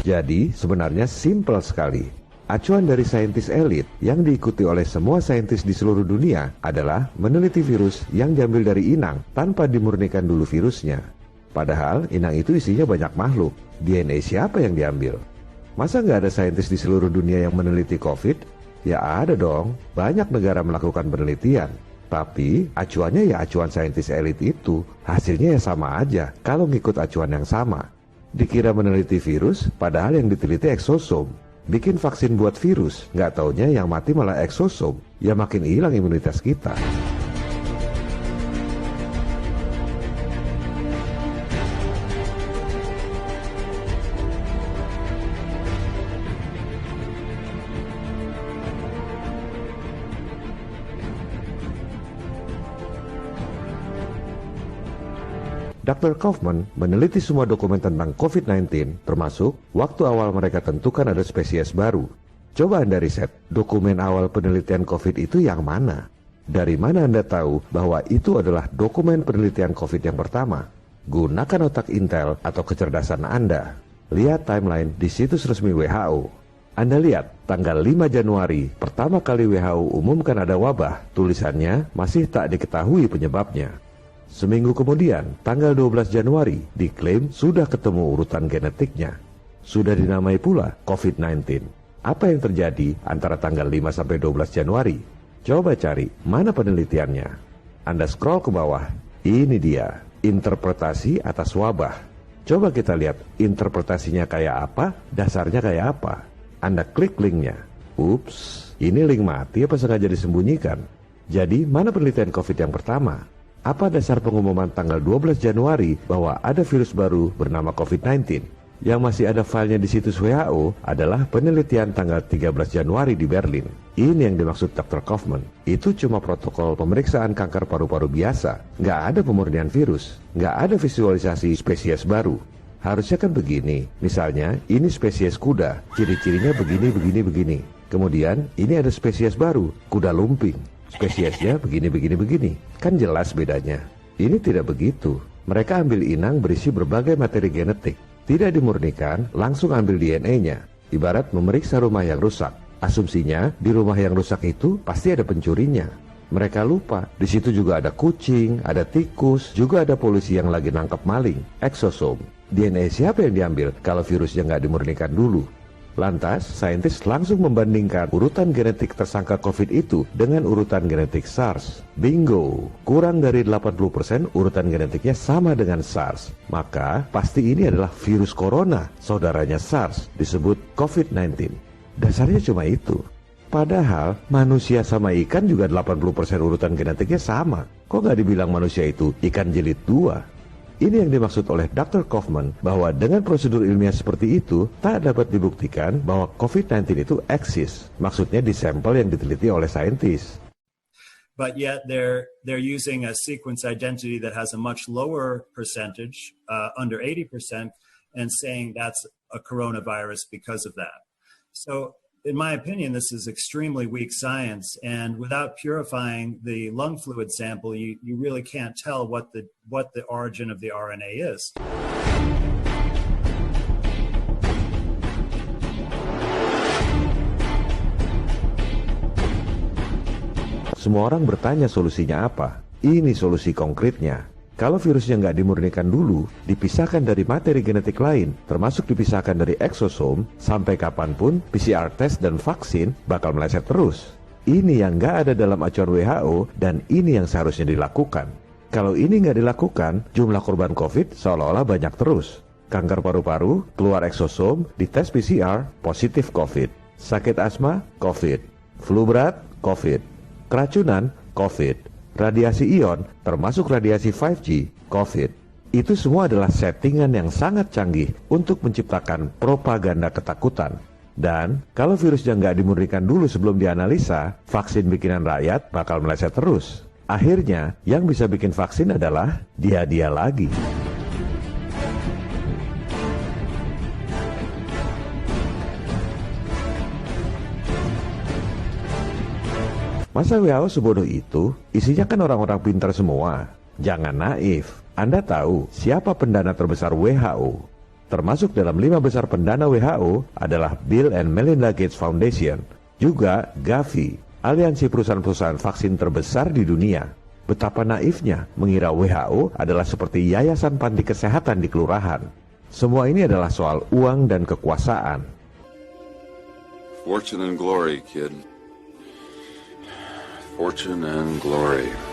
Jadi sebenarnya simpel sekali. Acuan dari saintis elit yang diikuti oleh semua saintis di seluruh dunia adalah meneliti virus yang diambil dari inang tanpa dimurnikan dulu virusnya. Padahal inang itu isinya banyak makhluk. DNA siapa yang diambil? Masa nggak ada saintis di seluruh dunia yang meneliti COVID? Ya ada dong, banyak negara melakukan penelitian. Tapi acuannya ya acuan saintis elit itu. Hasilnya ya sama aja kalau ngikut acuan yang sama. Dikira meneliti virus, padahal yang diteliti eksosom. Bikin vaksin buat virus, nggak taunya yang mati malah eksosom. Ya makin hilang imunitas kita. Dr. Kaufman meneliti semua dokumen tentang COVID-19, termasuk waktu awal mereka tentukan ada spesies baru. Coba Anda riset, dokumen awal penelitian COVID itu yang mana? Dari mana Anda tahu bahwa itu adalah dokumen penelitian COVID yang pertama? Gunakan otak Intel atau kecerdasan Anda. Lihat timeline di situs resmi WHO. Anda lihat, tanggal 5 Januari, pertama kali WHO umumkan ada wabah, tulisannya masih tak diketahui penyebabnya. Seminggu kemudian, tanggal 12 Januari, diklaim sudah ketemu urutan genetiknya. Sudah dinamai pula COVID-19. Apa yang terjadi antara tanggal 5 sampai 12 Januari? Coba cari, mana penelitiannya? Anda scroll ke bawah, ini dia, interpretasi atas wabah. Coba kita lihat, interpretasinya kayak apa, dasarnya kayak apa. Anda klik linknya. Ups, ini link mati apa sengaja disembunyikan? Jadi, mana penelitian COVID yang pertama? Apa dasar pengumuman tanggal 12 Januari bahwa ada virus baru bernama COVID-19? Yang masih ada filenya di situs WHO adalah penelitian tanggal 13 Januari di Berlin. Ini yang dimaksud Dr. Kaufman. Itu cuma protokol pemeriksaan kanker paru-paru biasa. Nggak ada pemurnian virus. Nggak ada visualisasi spesies baru. Harusnya kan begini. Misalnya, ini spesies kuda. Ciri-cirinya begini. Kemudian, ini ada spesies baru, kuda lumping. Spesiesnya begini. Kan jelas bedanya. Ini tidak begitu. Mereka ambil inang berisi berbagai materi genetik. Tidak dimurnikan, langsung ambil DNA-nya. Ibarat memeriksa rumah yang rusak. Asumsinya, di rumah yang rusak itu pasti ada pencurinya. Mereka lupa, di situ juga ada kucing, ada tikus, juga ada polisi yang lagi nangkep maling. Eksosom. DNA siapa yang diambil kalau virusnya nggak dimurnikan dulu? Lantas, saintis langsung membandingkan urutan genetik tersangka COVID itu dengan urutan genetik SARS. Bingo! Kurang dari 80% urutan genetiknya sama dengan SARS. Maka, pasti ini adalah virus corona, saudaranya SARS, disebut COVID-19. Dasarnya cuma itu. Padahal, manusia sama ikan juga 80% urutan genetiknya sama. Kok nggak dibilang manusia itu ikan jilid 2? Ini yang dimaksud oleh Dr. Kaufman bahwa dengan prosedur ilmiah seperti itu tak dapat dibuktikan bahwa COVID-19 itu eksis. Maksudnya di sampel yang diteliti oleh saintis. But yet they're using a sequence identity that has a much lower percentage, under 80%, and saying that's a coronavirus because of that. So in my opinion, this is extremely weak science, and without purifying the lung fluid sample, you really can't tell what the origin of the RNA is. Semua orang bertanya solusinya apa? Ini solusi konkretnya. Kalau virusnya nggak dimurnikan dulu, dipisahkan dari materi genetik lain, termasuk dipisahkan dari eksosom, sampai kapanpun PCR test dan vaksin bakal meleset terus. Ini yang nggak ada dalam acuan WHO dan ini yang seharusnya dilakukan. Kalau ini nggak dilakukan, jumlah korban COVID seolah-olah banyak terus. Kanker paru-paru, keluar eksosom, dites PCR, positif COVID. Sakit asma, COVID. Flu berat, COVID. Keracunan, COVID. Radiasi ion, termasuk radiasi 5G, COVID. Itu semua adalah settingan yang sangat canggih untuk menciptakan propaganda ketakutan. Dan kalau virusnya nggak dimurnikan dulu sebelum dianalisa, vaksin bikinan rakyat bakal meleset terus. Akhirnya, yang bisa bikin vaksin adalah dia lagi. Masa WHO sebodoh itu? Isinya kan orang-orang pintar semua. Jangan naif. Anda tahu siapa pendana terbesar WHO? Termasuk dalam 5 besar pendana WHO adalah Bill and Melinda Gates Foundation, juga Gavi, aliansi perusahaan-perusahaan vaksin terbesar di dunia. Betapa naifnya mengira WHO adalah seperti yayasan panti kesehatan di kelurahan. Semua ini adalah soal uang dan kekuasaan. Fortune and glory, kid. Fortune and glory.